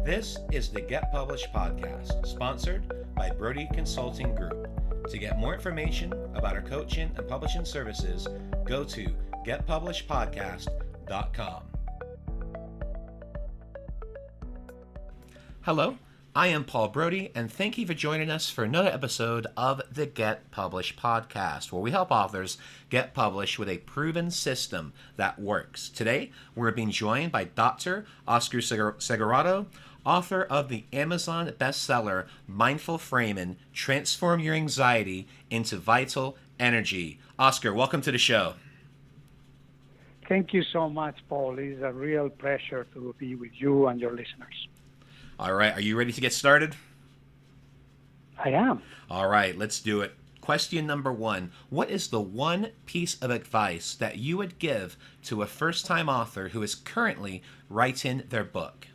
This is the Get Published podcast, sponsored by Brody Consulting Group. To get more information about our coaching and publishing services, go to getpublishedpodcast.com. Hello, I am Paul Brody, and thank you for joining us for another episode of the Get Published podcast, where we help authors get published with a proven system that works. Today, we're being joined by Dr. Oscar Segurado, author of the Amazon bestseller Mindful Framing: Transform Your Anxiety into Vital Energy. Oscar, welcome to the show. Thank you so much, Paul. It's a real pleasure to be with you and your listeners. All right, are you ready to get started? I am. All right, let's do it. Question number 1. What is the one piece of advice that you would give to a first-time author who is currently writing their book?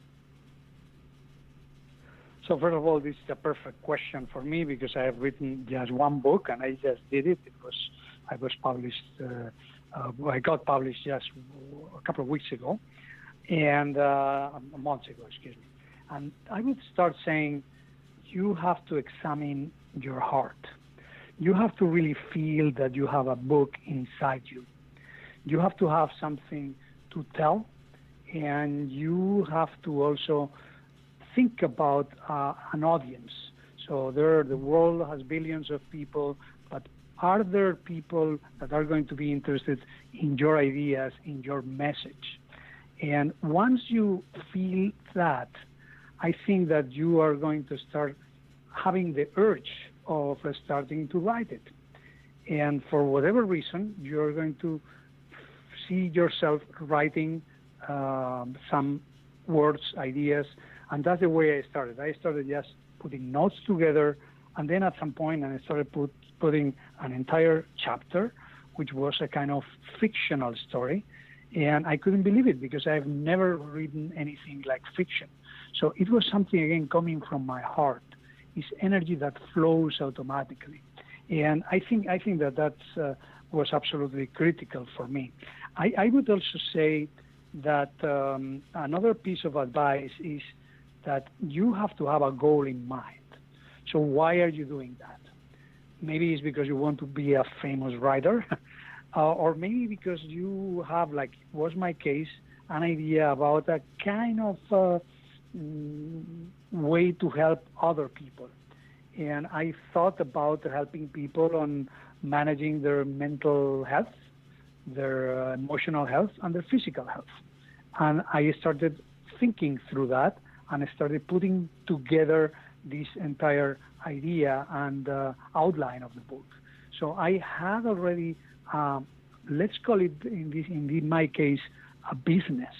So first of all, this is a perfect question for me because I have written just one book and I just did it. I got published just a couple of weeks ago, and a month ago, excuse me. And I would start saying, you have to examine your heart. You have to really feel that you have a book inside you. You have to have something to tell, and you have to also think about an audience. So the world has billions of people, but are there people that are going to be interested in your ideas, in your message? And once you feel that, I think that you are going to start having the urge of starting to write it. And for whatever reason, you're going to see yourself writing some words, ideas, and that's the way I started. I started just putting notes together, and then at some point I started putting an entire chapter, which was a kind of fictional story. And I couldn't believe it because I've never written anything like fiction. So it was something, again, coming from my heart. It's energy that flows automatically. And I think that was absolutely critical for me. I would also say that another piece of advice is that you have to have a goal in mind. So why are you doing that? Maybe it's because you want to be a famous writer, or maybe because you have, like was my case, an idea about a kind of way to help other people. And I thought about helping people on managing their mental health, their emotional health, and their physical health. And I started thinking through that, and I started putting together this entire idea and outline of the book. So I had already, let's call it in my case, a business.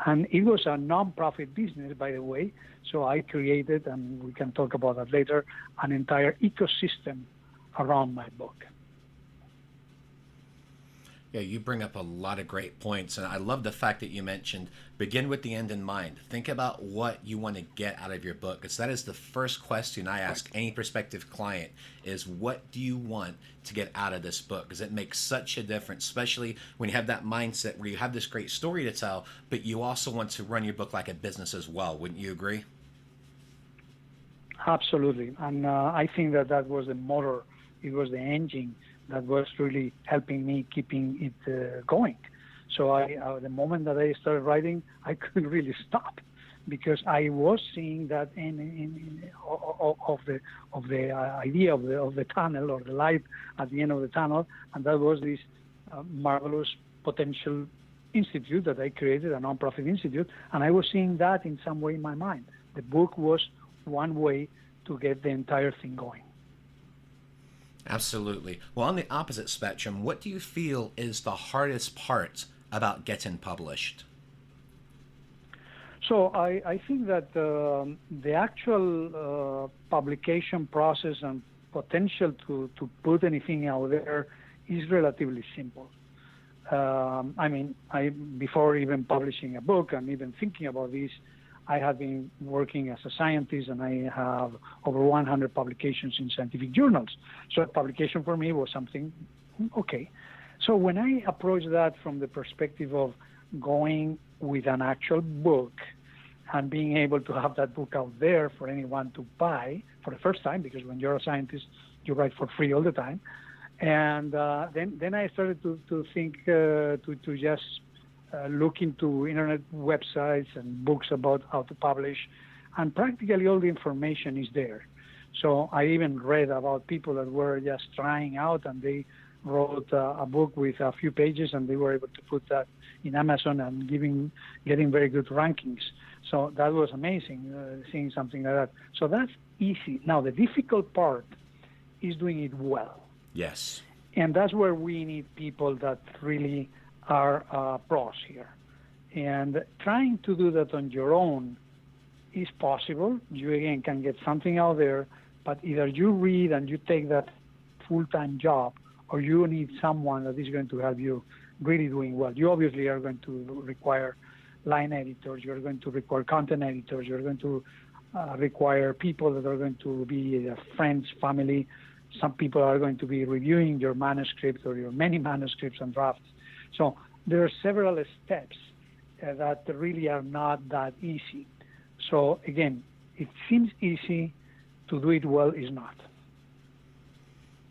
And it was a non-profit business, by the way. So I created, and we can talk about that later, an entire ecosystem around my book. Yeah, you bring up a lot of great points, and I love the fact that you mentioned begin with the end in mind. Think about what you want to get out of your book, because that is the first question I ask any prospective client is, what do you want to get out of this book? Because it makes such a difference, especially when you have that mindset where you have this great story to tell, but you also want to run your book like a business as well. Wouldn't you agree? Absolutely. And I think that was the motor. It was the engine that was really helping me keeping it going. So the moment that I started writing, I couldn't really stop because I was seeing that of the idea of the tunnel or the light at the end of the tunnel, and that was this marvelous potential institute that I created, a nonprofit institute, and I was seeing that in some way in my mind. The book was one way to get the entire thing going. Absolutely. Well, on the opposite spectrum, what do you feel is the hardest part about getting published? So I think that the actual publication process and potential to put anything out there is relatively simple. Before even publishing a book and even thinking about this, I have been working as a scientist, and I have over 100 publications in scientific journals. So publication for me was something, okay. So when I approach that from the perspective of going with an actual book, and being able to have that book out there for anyone to buy for the first time, because when you're a scientist, you write for free all the time. And then I started to think to just look into internet websites and books about how to publish, and practically all the information is there. So I even read about people that were just trying out, and they wrote a book with a few pages, and they were able to put that in Amazon and getting very good rankings. So that was amazing, seeing something like that. So that's easy. Now the difficult part is doing it well. Yes. And that's where we need people that really are pros here. And trying to do that on your own is possible. You, again, can get something out there, but either you read and you take that full-time job, or you need someone that is going to help you really doing well. You obviously are going to require line editors, you're going to require content editors, you're going to require people that are going to be friends, family. Some people are going to be reviewing your manuscript or your many manuscripts and drafts. So there are several steps that really are not that easy. So again, it seems easy, to do it well is not.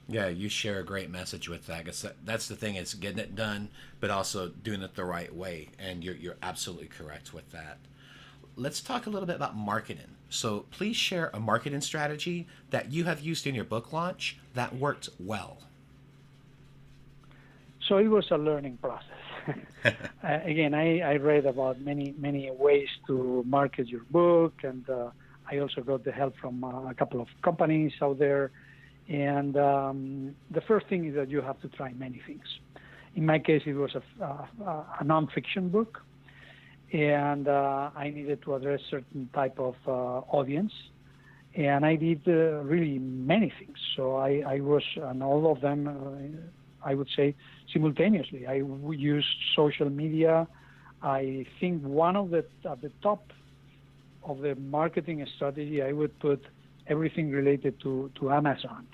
Yeah, you share a great message with that. That's the thing, is getting it done, but also doing it the right way. And you're absolutely correct with that. Let's talk a little bit about marketing. So please share a marketing strategy that you have used in your book launch that worked well. So it was a learning process. Again, I read about many ways to market your book, and I also got the help from a couple of companies out there. And the first thing is that you have to try many things. In my case, it was a nonfiction book, and I needed to address certain type of audience, and I did really many things. So I was on all of them, I would say, simultaneously. I used social media. I think one of at the top of the marketing strategy, I would put everything related to Amazon,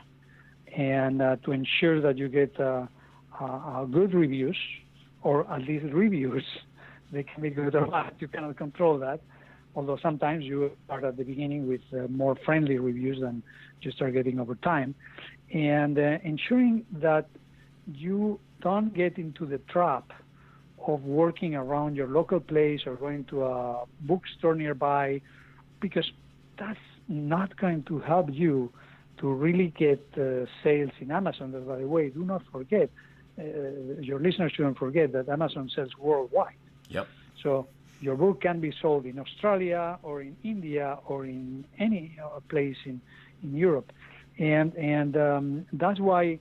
and to ensure that you get good reviews, or at least reviews. They can be good or bad. You cannot control that. Although sometimes you start at the beginning with more friendly reviews than you start getting over time. And ensuring that you don't get into the trap of working around your local place or going to a bookstore nearby, because that's not going to help you to really get sales in Amazon. By the way, do not forget, your listeners shouldn't forget that Amazon sells worldwide. Yep. So your book can be sold in Australia or in India or in any place in Europe. And that's why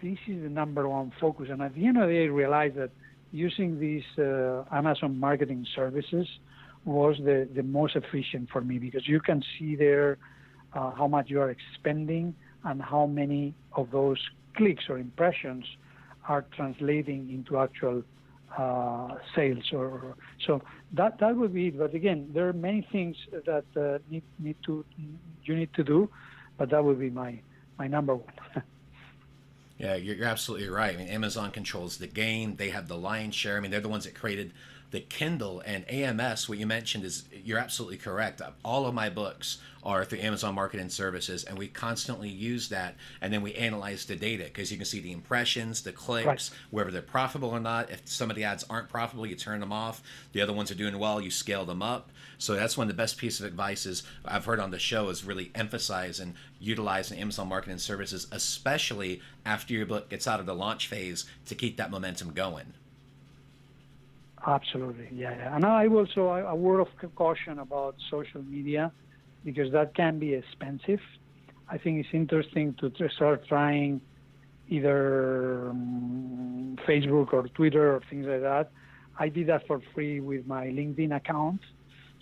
this is the number one focus. And at the end of the day, I realized that using these Amazon marketing services was the most efficient for me, because you can see there how much you are expending and how many of those clicks or impressions are translating into actual sales. So that would be it. But again, there are many things that you need to do, but that would be my number one. Yeah, you're absolutely right. I mean, Amazon controls the game. They have the lion's share. I mean, they're the ones that created the Kindle and AMS. What you mentioned is, you're absolutely correct. All of my books are through Amazon Marketing Services, and we constantly use that, and then we analyze the data, because you can see the impressions, the clicks, right, whether they're profitable or not. If some of the ads aren't profitable, you turn them off. The other ones are doing well, you scale them up. So that's one of the best pieces of advice I've heard on the show, is really emphasize and utilizing Amazon Marketing Services, especially after your book gets out of the launch phase, to keep that momentum going. Absolutely, yeah. And I also, a word of caution about social media, because that can be expensive. I think it's interesting to start trying either Facebook or Twitter or things like that. I did that for free with my LinkedIn account.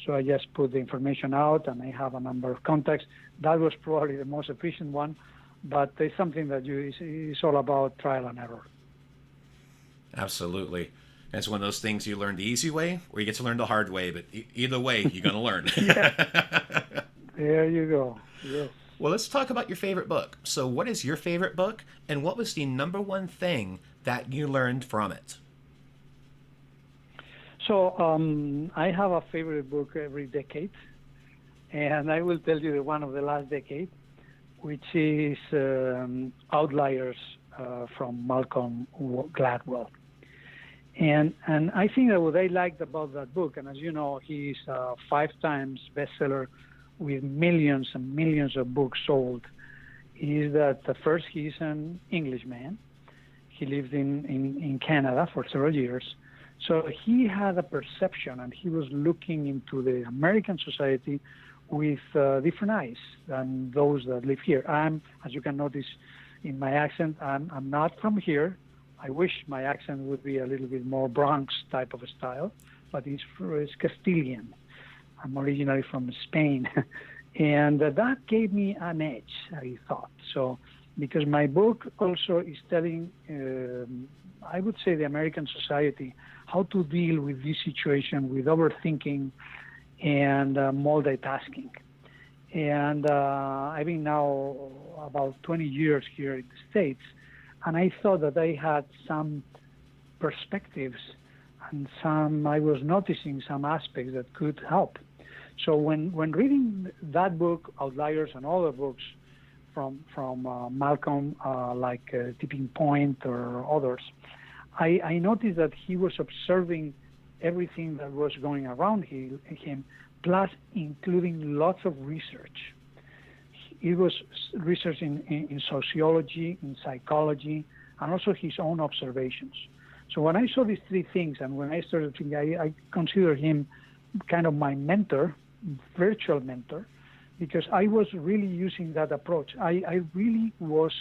So I just put the information out, and I have a number of contacts. That was probably the most efficient one, but it's something that it's all about trial and error. Absolutely. And it's one of those things, you learn the easy way or you get to learn the hard way, but either way, you're going to learn. There you go. Yes. Well, let's talk about your favorite book. So what is your favorite book, and what was the number one thing that you learned from it? So I have a favorite book every decade, and I will tell you the one of the last decade, which is Outliers from Malcolm Gladwell. And I think that what I liked about that book, and as you know, he's a 5 times bestseller with millions and millions of books sold, is that first he's an Englishman. He lived in Canada for several years. So he had a perception, and he was looking into the American society with different eyes than those that live here. As you can notice in my accent, I'm not from here. I wish my accent would be a little bit more Bronx type of a style, but it's Castilian. I'm originally from Spain. And that gave me an edge, I thought. So, because my book also is telling, I would say, the American society how to deal with this situation with overthinking and multitasking. And I've been now about 20 years here in the States, and I thought that I had some perspectives and I was noticing some aspects that could help. So when reading that book, Outliers, and other books from Malcolm, like Tipping Point or others, I noticed that he was observing everything that was going around him, plus including lots of research. It was research in sociology, in psychology, and also his own observations. So when I saw these 3 things, and when I started thinking, I consider him kind of my mentor, virtual mentor, because I was really using that approach. I really was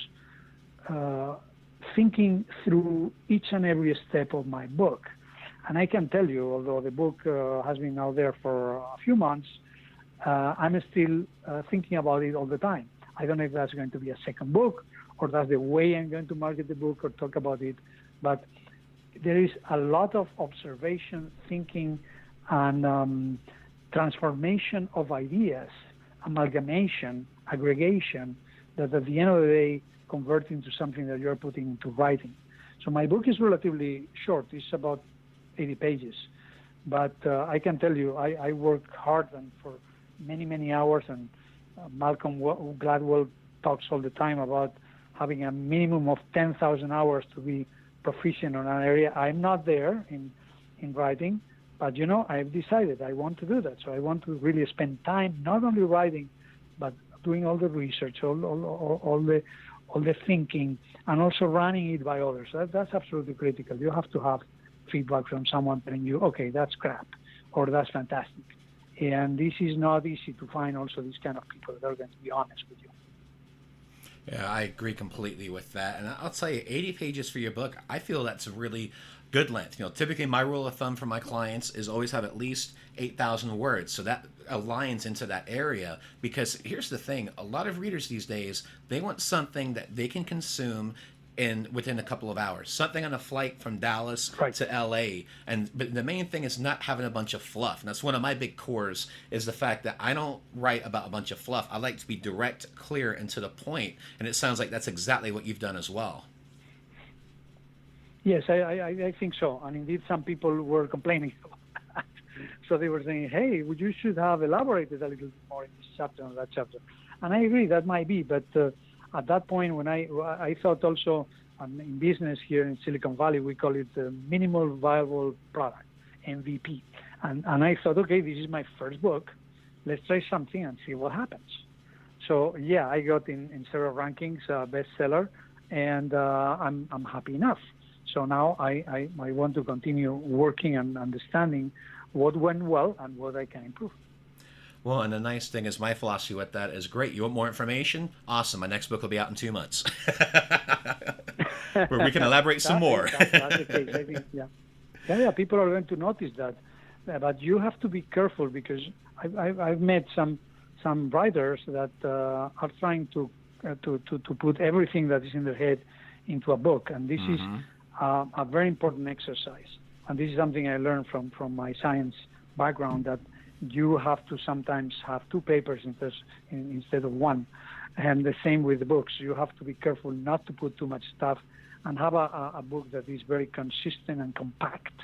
thinking through each and every step of my book. And I can tell you, although the book has been out there for a few months, I'm still thinking about it all the time. I don't know if that's going to be a second book, or that's the way I'm going to market the book or talk about it. But there is a lot of observation, thinking, and transformation of ideas, amalgamation, aggregation, that at the end of the day convert into something that you're putting into writing. So my book is relatively short. It's about 80 pages. But I can tell you, I work hard and for many, many hours, and Malcolm Gladwell talks all the time about having a minimum of 10,000 hours to be proficient on an area. I'm not there in writing, but I've decided I want to do that. So I want to really spend time not only writing, but doing all the research, all the thinking, and also running it by others. That's absolutely critical. You have to have feedback from someone telling you, okay, that's crap, or that's fantastic. And this is not easy to find also these kind of people that are going to be honest with you. Yeah, I agree completely with that. And I'll tell you, 80 pages for your book, I feel that's a really good length. Typically my rule of thumb for my clients is always have at least 8,000 words. So that aligns into that area, because here's the thing. A lot of readers these days, they want something that they can consume within a couple of hours, something on a flight from Dallas to LA. But the main thing is not having a bunch of fluff. And that's one of my big cores, is the fact that I don't write about a bunch of fluff. I like to be direct, clear, and to the point. And it sounds like that's exactly what you've done as well. Yes, I think so. And indeed, some people were complaining. So they were saying, hey, you should have elaborated a little bit more in this chapter or that chapter. And I agree, that might be. But at that point, when I thought also, in business here in Silicon Valley, we call it the minimal viable product, MVP. And I thought, okay, this is my first book. Let's try something and see what happens. So, yeah, I got in several rankings, bestseller, and I'm happy enough. So now I want to continue working and understanding what went well and what I can improve. Well, and the nice thing is my philosophy with that is, great. You want more information? Awesome. My next book will be out in 2 months. Where we can elaborate some more. That's the case, I think, yeah. Yeah, people are going to notice that. But you have to be careful, because I've met some writers that are trying to put everything that is in their head into a book. And this is a very important exercise. And this is something I learned from my science background, that you have to sometimes have 2 papers instead of 1. And the same with the books. You have to be careful not to put too much stuff, and have a book that is very consistent and compact.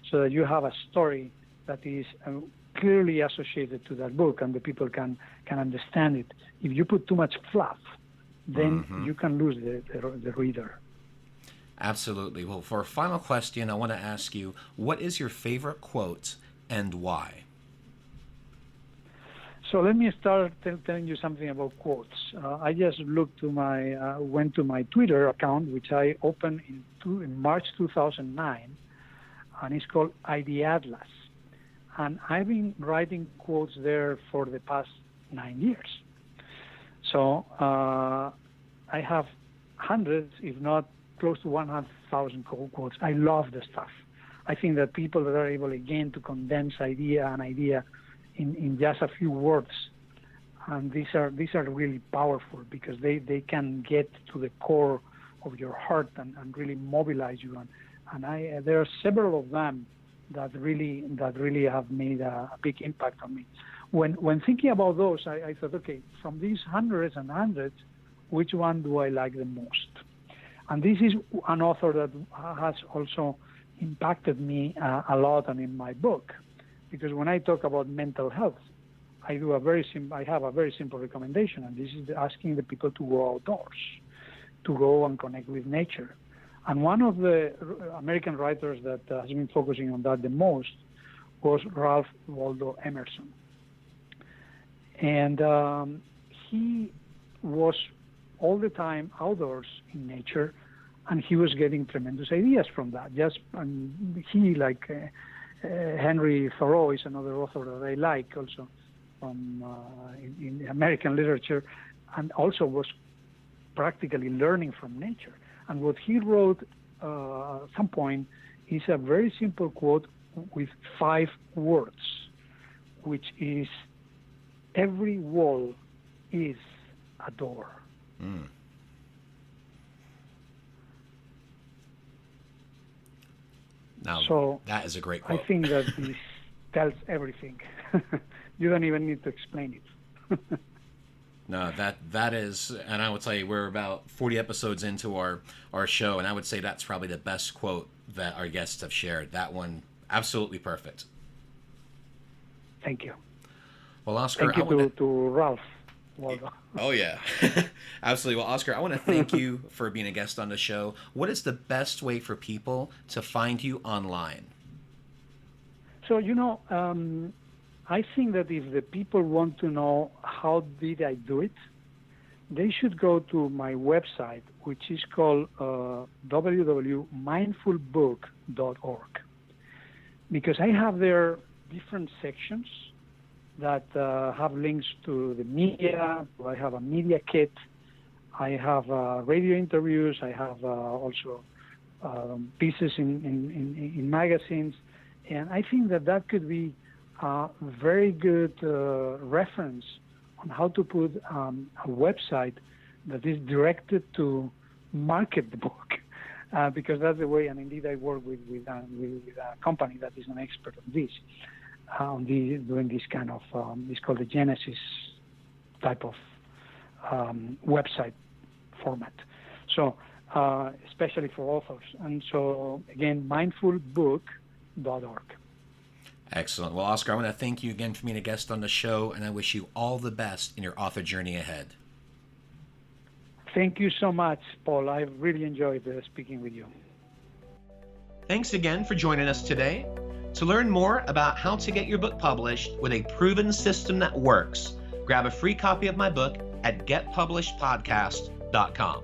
so that you have a story that is clearly associated to that book and the people can understand it. If you put too much fluff, then you can lose the reader. Absolutely. Well, for a final question, I want to ask you, what is your favorite quote and why? So let me start telling you something about quotes. I just went to my Twitter account, which I opened in March 2009, and it's called ID Atlas. And I've been writing quotes there for the past 9 years. So I have hundreds, if not close to 100,000 quotes. I love the stuff. I think that people that are able, again, to condense an idea in just a few words, and these are really powerful because they can get to the core of your heart and really mobilize you. And there are several of them that really have made a big impact on me. When thinking about those, I thought, okay, from these hundreds and hundreds, which one do I like the most? And this is an author that has also impacted me a lot and in my book, because when I talk about mental health, I have a very simple recommendation, and this is asking the people to go outdoors, to go and connect with nature. And one of the American writers that has been focusing on that the most was Ralph Waldo Emerson. And he was all the time outdoors in nature, and he was getting tremendous ideas from that. He, like Henry Thoreau, is another author that I like also from in American literature, and also was practically learning from nature. And what he wrote at some point is a very simple quote with 5 words, which is, every wall is a door. Mm. Now, so that is a great quote. I think that this tells everything. You don't even need to explain it. No, that is, and I would say we're about 40 episodes into our show, and I would say that's probably the best quote that our guests have shared. That one, absolutely perfect. Thank you. Well, Oscar, thank you to Ralph Waldo. Oh, yeah. Absolutely. Well, Oscar, I want to thank you for being a guest on the show. What is the best way for people to find you online? So, I think that if the people want to know how did I do it, they should go to my website, which is called www.mindfulbook.org, because I have there different sections that have links to the media. I have a media kit. I have radio interviews. I have also pieces in magazines. And I think that could be a very good reference on how to put a website that is directed to market the book, because that's the way. And indeed, I work with a company that is an expert on this, doing this kind of it's called the Genesis type of website format. So especially for authors. And so again, mindfulbook.org. Excellent. Well, Oscar, I want to thank you again for being a guest on the show, and I wish you all the best in your author journey ahead. Thank you so much, Paul. I really enjoyed speaking with you. Thanks again for joining us today. To learn more about how to get your book published with a proven system that works, grab a free copy of my book at getpublishedpodcast.com.